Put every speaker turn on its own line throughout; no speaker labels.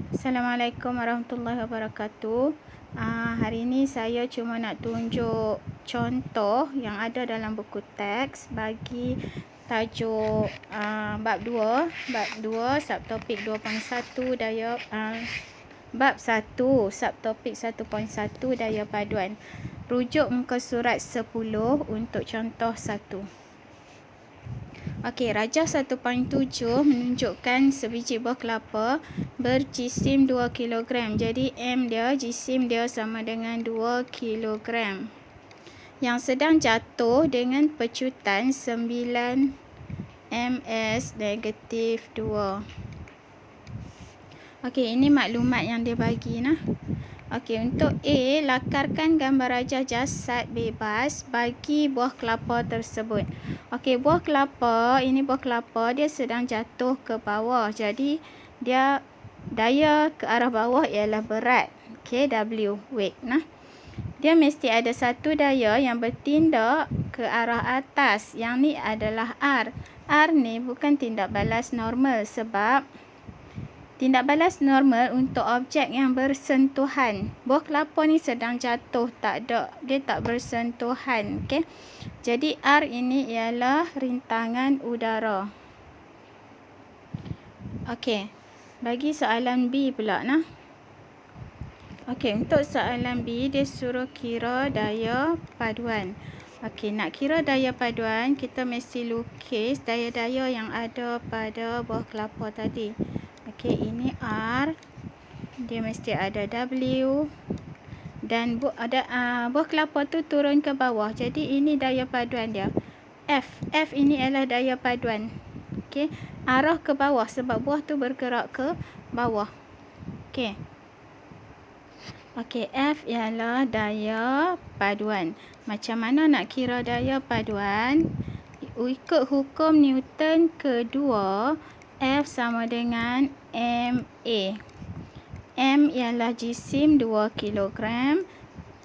Assalamualaikum warahmatullahi wabarakatuh. Hari ini saya cuma nak tunjuk contoh yang ada dalam buku teks bagi tajuk bab 2, subtopik 2.1 daya bab 1, subtopik 1.1 daya paduan. Rujuk muka surat 10 untuk contoh 1. Okey, rajah 1.7 menunjukkan sebiji buah kelapa berjisim 2 kg. Jadi M dia, jisim dia sama dengan 2 kg. Yang sedang jatuh dengan pecutan 9 ms negatif 2. Okey, ini maklumat yang dia bagi nah. Okey, untuk A, lakarkan gambar rajah jasad bebas bagi buah kelapa tersebut. Okey, buah kelapa, ini buah kelapa dia sedang jatuh ke bawah. Jadi dia daya ke arah bawah ialah berat. Okey, W, weight nah. Dia mesti ada satu daya yang bertindak ke arah atas. Yang ni adalah R. R ni bukan tindak balas normal sebab tindak balas normal untuk objek yang bersentuhan. Buah kelapa ni sedang jatuh, dia tak bersentuhan. Okey. Jadi R ini ialah rintangan udara. Okey. Bagi soalan B pula nah. Okey, untuk soalan B dia suruh kira daya paduan. Okey, nak kira daya paduan, kita mesti lukis daya-daya yang ada pada buah kelapa tadi. Okey, ini R. Dia mesti ada W. Dan buah kelapa tu turun ke bawah. Jadi ini daya paduan dia. F. F ini adalah daya paduan. Okey, arah ke bawah sebab buah tu bergerak ke bawah. Okey. Okey, F ialah daya paduan. Macam mana nak kira daya paduan? Ikut hukum Newton kedua, F sama dengan MA. M ialah jisim 2 kg,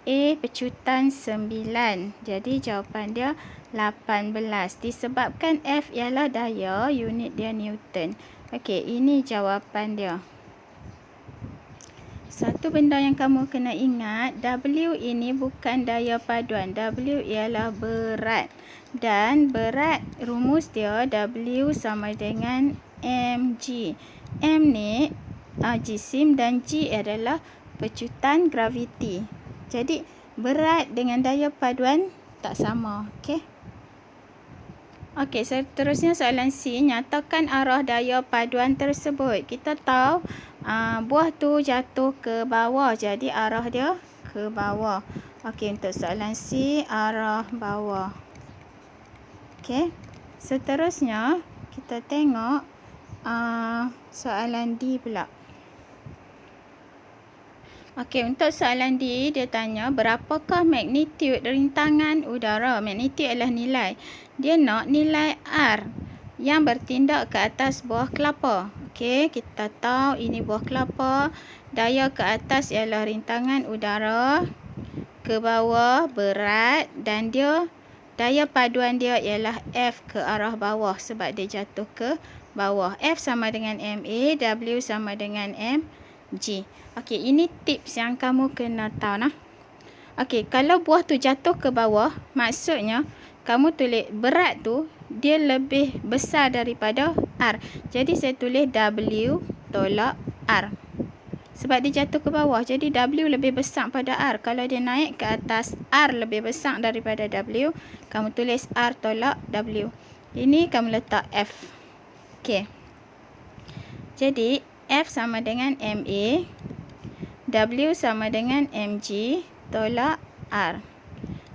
A pecutan 9. Jadi jawapan dia 18. Disebabkan F ialah daya, unit dia Newton. Okey, ini jawapan dia. Satu benda yang kamu kena ingat, W ini bukan daya paduan. W ialah berat. Dan berat, rumus dia W sama dengan mg. M ni jisim dan G adalah pecutan graviti. Jadi berat dengan daya paduan tak sama. Okey. Okey, seterusnya soalan C, nyatakan arah daya paduan tersebut. Kita tahu buah tu jatuh ke bawah, jadi arah dia ke bawah. Okey, untuk soalan C, arah bawah. Okey. Seterusnya kita tengok soalan D pula. Okey, untuk soalan D, dia tanya berapakah magnitude rintangan udara. Magnitude adalah nilai. Dia nak nilai R yang bertindak ke atas buah kelapa. Okey, kita tahu ini buah kelapa. Daya ke atas ialah rintangan udara, ke bawah berat, dan dia daya paduan dia ialah F ke arah bawah sebab dia jatuh ke bawah. F sama dengan MA, W sama dengan mg. Okey, ini tips yang kamu kena tahu nah. Okey, kalau buah tu jatuh ke bawah, maksudnya kamu tulis berat tu dia lebih besar daripada R. Jadi saya tulis W tolak R. Sebab dia jatuh ke bawah, jadi W lebih besar pada R. Kalau dia naik ke atas, R lebih besar daripada W, kamu tulis R tolak W. Ini kamu letak F. Okey. Jadi F sama dengan MA, W sama dengan mg tolak R.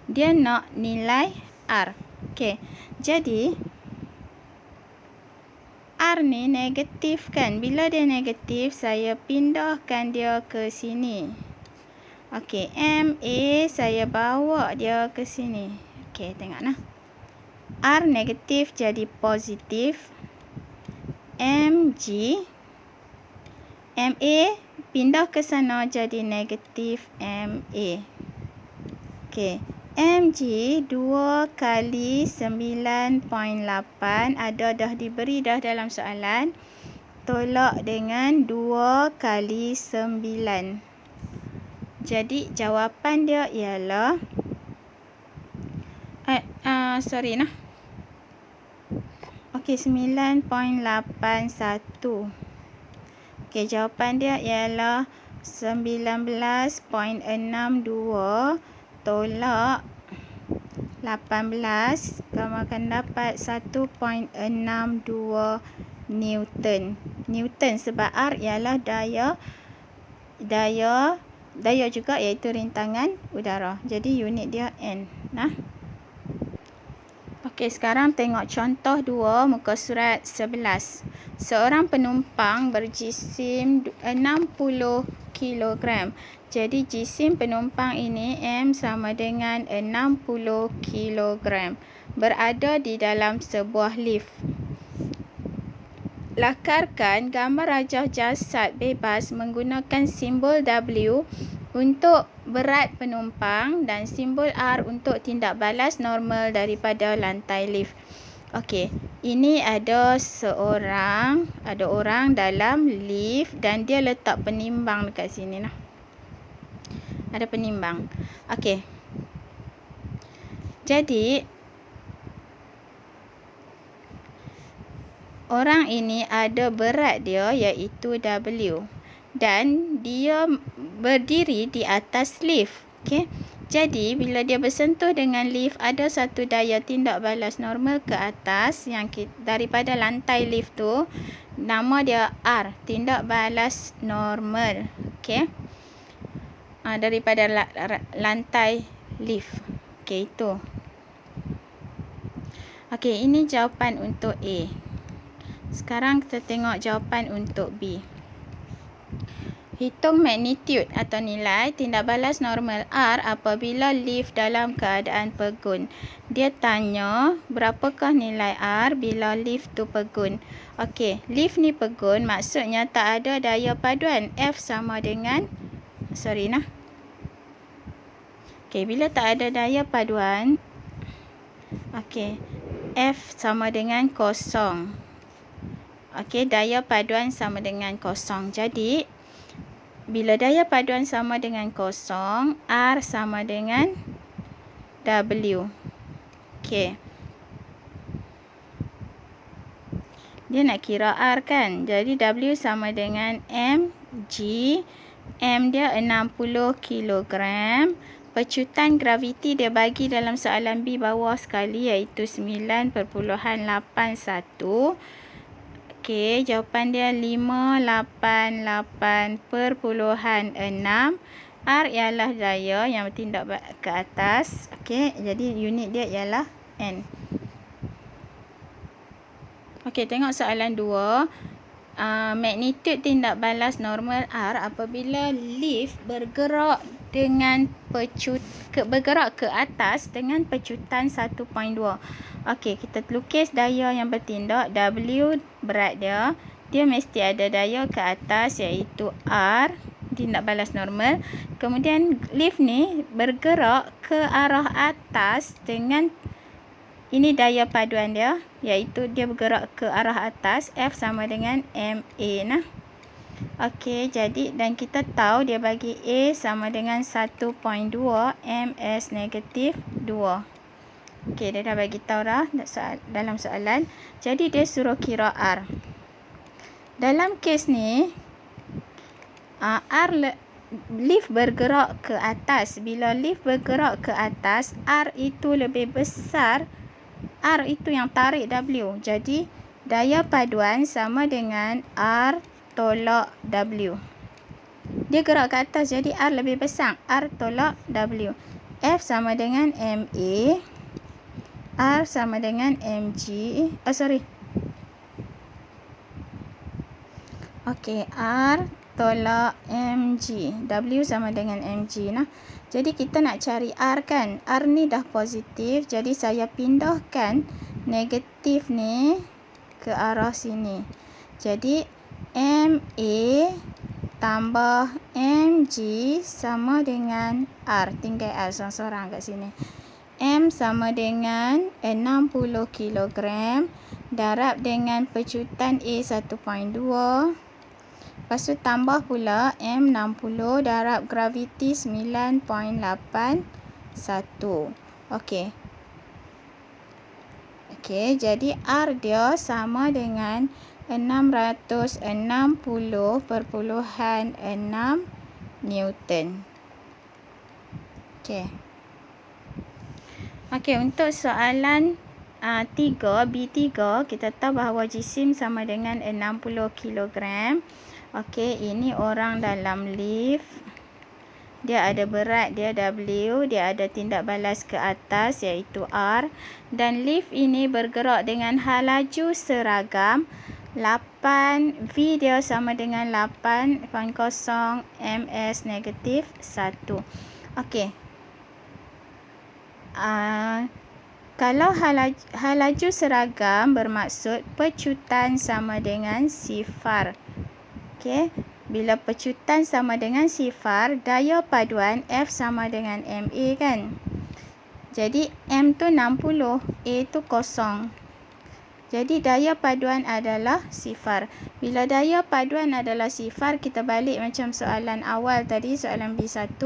Dia nak nilai R. Okey. Jadi R ni negatif kan. Bila dia negatif, saya pindahkan dia ke sini. Okey, MA saya bawa dia ke sini. Okey, tengok nah. R negatif jadi positif. MG, MA pindah ke sana jadi negatif MA. Okey. Mg 2 kali 9.8 ada dah diberi dah dalam soalan. tolak dengan 2 kali 9. Jadi jawapan dia ialah Okey, 9.81. Okey, jawapan dia ialah 19.62 tolak 18. Kamu akan dapat 1.62 Newton. Newton sebab R ialah daya juga iaitu rintangan udara. Jadi unit dia N. Okey, sekarang tengok contoh 2 muka surat 11. Seorang penumpang berjisim 60 kg. Jadi jisim penumpang ini M sama dengan 60 kg. Berada di dalam sebuah lift. Lakarkan gambar rajah jasad bebas menggunakan simbol W untuk berat penumpang dan simbol R untuk tindak balas normal daripada lantai lift. Okey, ini ada orang dalam lift dan dia letak penimbang dekat sini lah. Ada penimbang. Okey. Jadi orang ini ada berat dia iaitu W dan dia berdiri di atas lift. Okey. Jadi bila dia bersentuh dengan lift, ada satu daya tindak balas normal ke atas yang daripada lantai lift tu, nama dia R, tindak balas normal. Okey. Daripada lantai lift. Okey, itu. Okey, ini jawapan untuk A. Sekarang kita tengok jawapan untuk B. Hitung magnitude atau nilai tindak balas normal R apabila lift dalam keadaan pegun. Dia tanya berapakah nilai R bila lift tu pegun. Okey, lift ni pegun maksudnya tak ada daya paduan. F sama dengan Okey, bila tak ada daya paduan, okey, F sama dengan kosong. Okey, daya paduan sama dengan kosong. Jadi bila daya paduan sama dengan kosong, R sama dengan W. Okey. Dia nak kira R kan. Jadi W sama dengan mg. M dia 60 kg. Pecutan graviti dia bagi dalam soalan B bawah sekali iaitu 9.81. Okey, jawapan dia 588.6. R ialah daya yang bertindak ke atas. Okey, jadi unit dia ialah N. Okey, tengok soalan 2. Magnitude tindak balas normal R apabila lift bergerak ke atas dengan pecutan 1.2. Okey, kita lukis daya yang bertindak. W berat dia. Dia mesti ada daya ke atas iaitu R, tindak balas normal. Kemudian lift ni bergerak ke arah atas dengan ini daya paduan dia iaitu dia bergerak ke arah atas. F sama dengan MA . Okey, jadi dan kita tahu dia bagi A sama dengan 1.2 ms negatif 2. Okey, dia dah bagi tahu dah dalam soalan. Jadi dia suruh kira R. Dalam kes ni lift bergerak ke atas. Bila lift bergerak ke atas, R itu lebih besar. R itu yang tarik W. Jadi daya paduan sama dengan R tolak W. Dia gerak ke atas, jadi R lebih besar. R tolak W. F sama dengan MA. R sama dengan mg. Okey, R tolak mg. W sama dengan mg . Jadi kita nak cari R kan. R ni dah positif, jadi saya pindahkan negatif ni ke arah sini. Jadi MA tambah mg sama dengan R. Tinggal R seorang-seorang kat sini. M sama dengan 60 kg darab dengan pecutan A 1.2. Lepas tu tambah pula M60 darab graviti 9.81. Okey. Okey, jadi R dia sama dengan 660.6 Newton. Okey. Okey, untuk soalan 3, B3, kita tahu bahawa jisim sama dengan 60 kg. Okey, ini orang dalam lift. Dia ada berat dia W, dia ada tindak balas ke atas iaitu R, dan lift ini bergerak dengan hal laju seragam 8, V dia sama dengan 8.0 ms negatif 1. Okey. Kalau hal laju seragam bermaksud pecutan sama dengan sifar. Okey, bila pecutan sama dengan sifar, daya paduan F sama dengan MA kan. Jadi M tu 60, A tu kosong. Jadi daya paduan adalah sifar. Bila daya paduan adalah sifar, kita balik macam soalan awal tadi, soalan B1,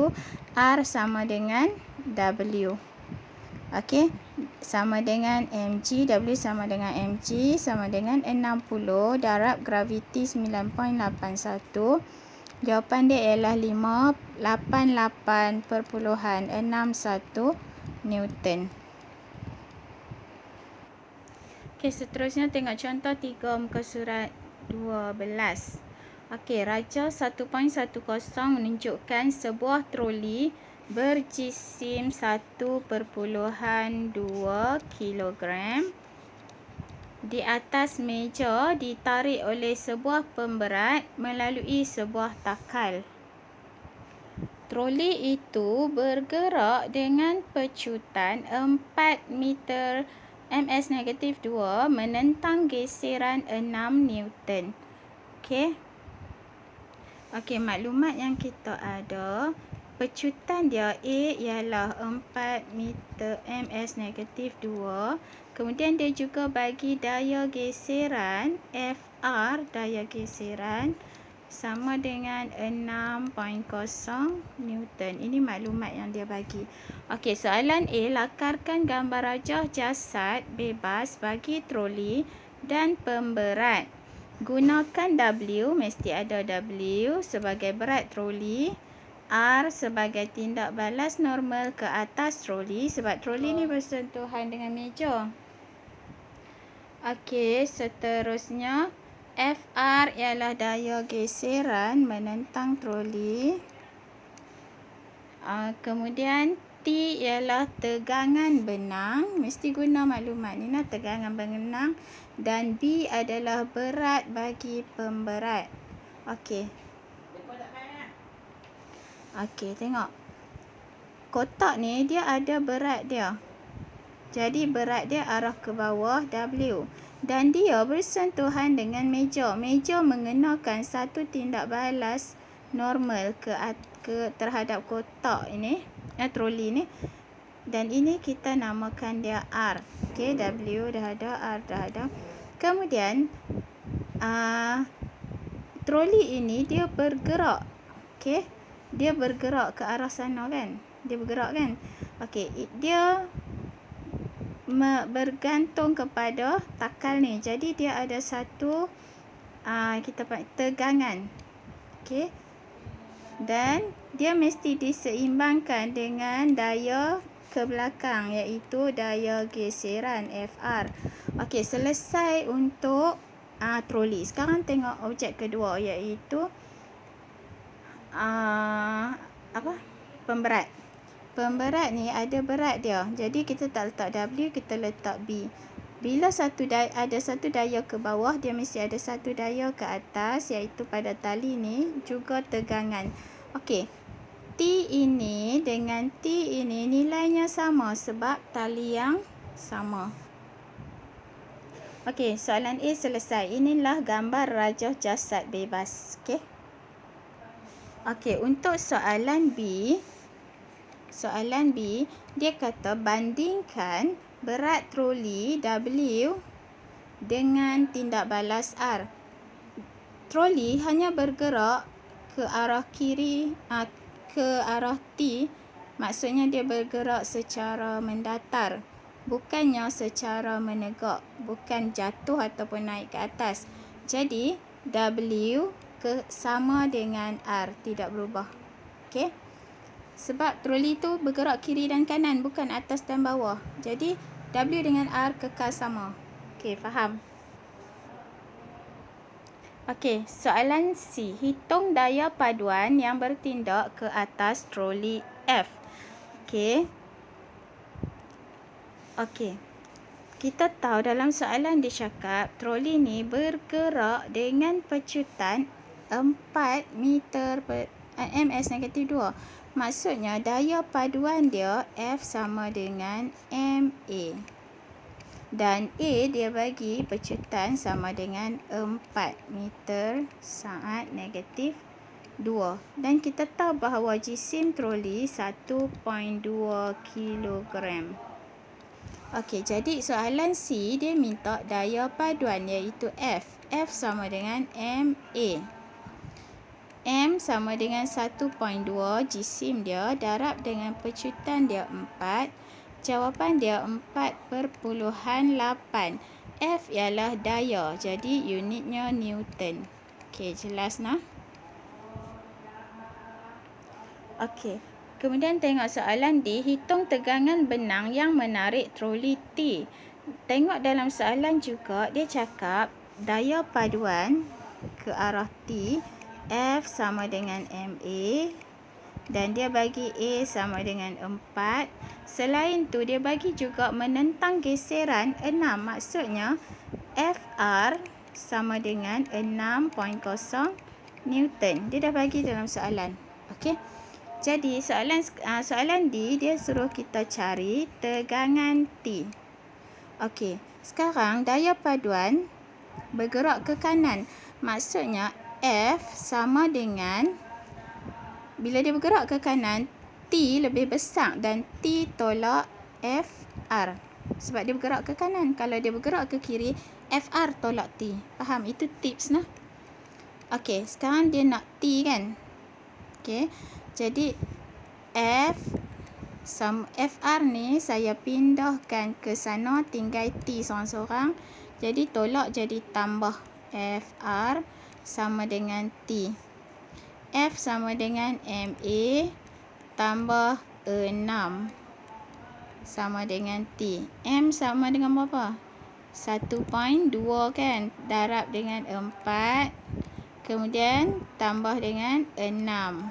R sama dengan W. Okey, sama dengan mg, W sama dengan mg, sama dengan 60 darab graviti 9.81. Jawapan dia ialah 588.61 Newton. Okey, seterusnya tengok contoh 3 muka surat 12. Okey, Raja 1.10 menunjukkan sebuah troli berjisim 1.2 kg di atas meja ditarik oleh sebuah pemberat melalui sebuah takal. Troli itu bergerak dengan pecutan 4 meter ms negatif 2 menentang geseran 6 Newton. Okey. Okey, maklumat yang kita ada, pecutan dia A ialah 4 meter ms negatif 2. Kemudian dia juga bagi daya geseran FR, daya geseran sama dengan 6.0 Newton. Ini maklumat yang dia bagi. Okey, soalan A, lakarkan gambar rajah jasad bebas bagi troli dan pemberat. Gunakan W, mesti ada W sebagai berat troli, R sebagai tindak balas normal ke atas troli sebab troli ni bersentuhan dengan meja. Okey, seterusnya FR ialah daya geseran menentang troli. Kemudian T ialah tegangan benang, mesti guna maklumat ni lah, tegangan benang, dan B adalah berat bagi pemberat. Okey. Okey, tengok. Kotak ni dia ada berat dia. Jadi berat dia arah ke bawah W. Dan dia bersentuhan dengan meja. Meja mengenakan satu tindak balas normal terhadap kotak ini, troli ni. Dan ini kita namakan dia R. Okey, W dah ada, R dah ada. Kemudian troli ini dia bergerak. Okey, dia bergerak ke arah sana kan. Dia bergerak kan. Okey, dia bergantung kepada takal ni. Jadi dia ada satu kita panggil tegangan. Okey. Dan dia mesti diseimbangkan dengan daya ke belakang iaitu daya geseran FR. Okey, selesai untuk troli. Sekarang tengok objek kedua iaitu pemberat. Pemberat ni ada berat dia. Jadi kita tak letak W, kita letak B. Bila ada satu daya ke bawah, dia mesti ada satu daya ke atas iaitu pada tali ni juga tegangan. Okey. T ini dengan T ini nilainya sama sebab tali yang sama. Okey, soalan A selesai. Inilah gambar rajah jasad bebas. Okey. Okey, untuk soalan B, dia kata bandingkan berat troli W dengan tindak balas R. Troli hanya bergerak ke arah kiri, ke arah T, maksudnya dia bergerak secara mendatar, bukannya secara menegak, bukan jatuh ataupun naik ke atas. Jadi W sama dengan R, tidak berubah. Okey. Sebab troli tu bergerak kiri dan kanan, bukan atas dan bawah. Jadi W dengan R kekal sama. Okey, faham? Okey, soalan C. Hitung daya paduan yang bertindak ke atas troli F. Okey. Okey. Kita tahu dalam soalan dia cakap troli ni bergerak dengan pecutan 4 meter per ms-2. Maksudnya daya paduan dia F sama dengan MA. Dan A dia bagi pecutan sama dengan 4 meter saat -2. Dan kita tahu bahawa jisim troli 1.2 kilogram. Okey, jadi soalan C dia minta daya paduan iaitu F. F sama dengan MA. M sama dengan 1.2 jisim dia darab dengan pecutan dia 4. Jawapan dia 4.8. F ialah daya, jadi unitnya Newton. Okey, jelas nah? Okey. Kemudian tengok soalan D, hitung tegangan benang yang menarik troli T. Tengok dalam soalan juga dia cakap daya paduan ke arah T F sama dengan MA dan dia bagi A sama dengan 4. Selain tu dia bagi juga menentang geseran 6. Maksudnya FR sama dengan 6.0 Newton. Dia dah bagi dalam soalan. Okey. Jadi soalan D dia suruh kita cari tegangan T. Okey. Sekarang daya paduan bergerak ke kanan. Maksudnya F sama dengan, bila dia bergerak ke kanan, T lebih besar dan T tolak FR. Sebab dia bergerak ke kanan. Kalau dia bergerak ke kiri, FR tolak T. Faham? Itu tips nah. Okey, sekarang dia nak T kan? Okey. Jadi FR ni saya pindahkan ke sana, tinggal T seorang-seorang. Jadi tolak jadi tambah FR sama dengan T. F sama dengan MA tambah 6 sama dengan T. M sama dengan berapa? 1.2 kan? Darab dengan 4. Kemudian tambah dengan 6.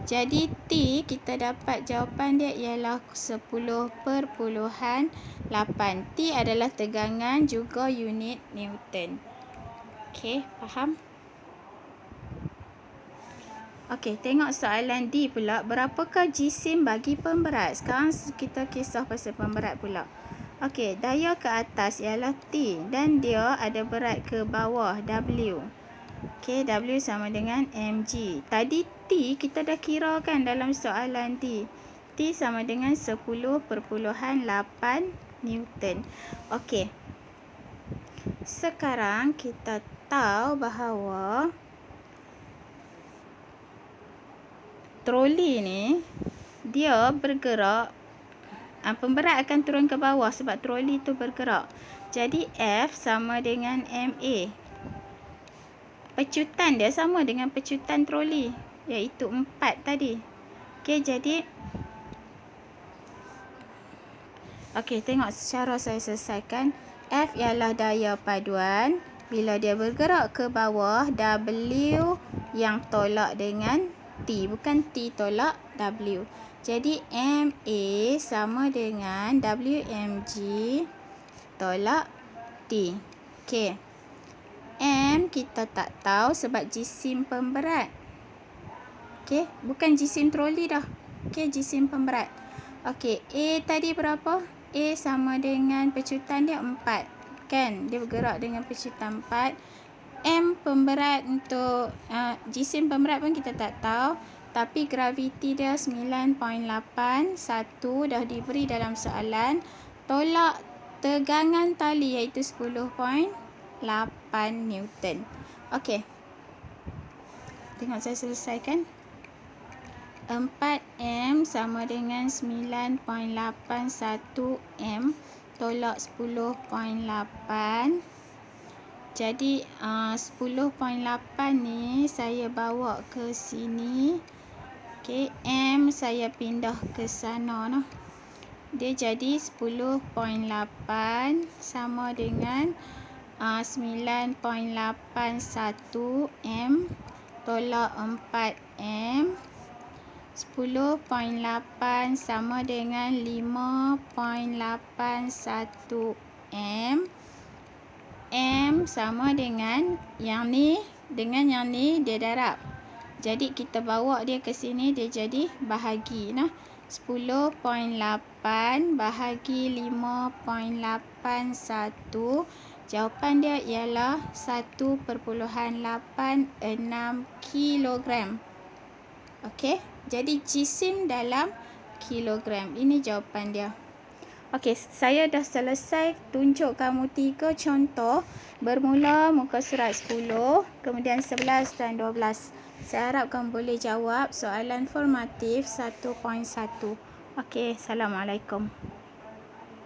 Jadi T kita dapat jawapan dia ialah 10.8. T adalah tegangan juga unit Newton. Okey, faham? Okey, tengok soalan D pula. Berapakah jisim bagi pemberat? Sekarang kita kisah pasal pemberat pula. Okey, daya ke atas ialah T dan dia ada berat ke bawah W. Okey, W sama dengan mg. Tadi T kita dah kirakan dalam soalan D. T sama dengan 10.8 Newton. Okey. Sekarang kita tahu bahawa troli ni dia bergerak, pemberat akan turun ke bawah sebab troli tu bergerak. Jadi F sama dengan MA. Pecutan dia sama dengan pecutan troli, iaitu 4 tadi. Okey, jadi tengok cara saya selesaikan. F ialah daya paduan. Bila dia bergerak ke bawah, W yang tolak dengan T, bukan T tolak W. Jadi MA sama dengan WMG tolak T. Okey. M kita tak tahu sebab jisim pemberat. Okey, bukan jisim troli dah. Okey, jisim pemberat. Okey, A tadi berapa? A sama dengan pecutan dia 4. Kan? Dia bergerak dengan pecutan 4. M pemberat untuk jisim pemberat pun kita tak tahu. Tapi graviti dia 9.8. 1 dah diberi dalam soalan. Tolak tegangan tali iaitu 10.8 Newton. Okey. Tengok saya selesaikan. 4M sama dengan 9.81 M tolak 10.8. Jadi 10.8 ni saya bawa ke sini. Okey, M saya pindah ke sana noh. Dia jadi 10.8 sama dengan 9.81 M tolak 4M. 10.8 sama dengan 5.81 M. M sama dengan yang ni dengan yang ni dia darab. Jadi kita bawa dia ke sini, dia jadi bahagi nah. 10.8 bahagi 5.81. Jawapan dia ialah 1.86 kilogram. Okey, jadi jisim dalam kilogram. Ini jawapan dia. Okey, saya dah selesai tunjuk kamu 3 contoh. Bermula muka surat 10, kemudian 11 dan 12. Saya harap kamu boleh jawab soalan formatif 1.1. Okey, Assalamualaikum.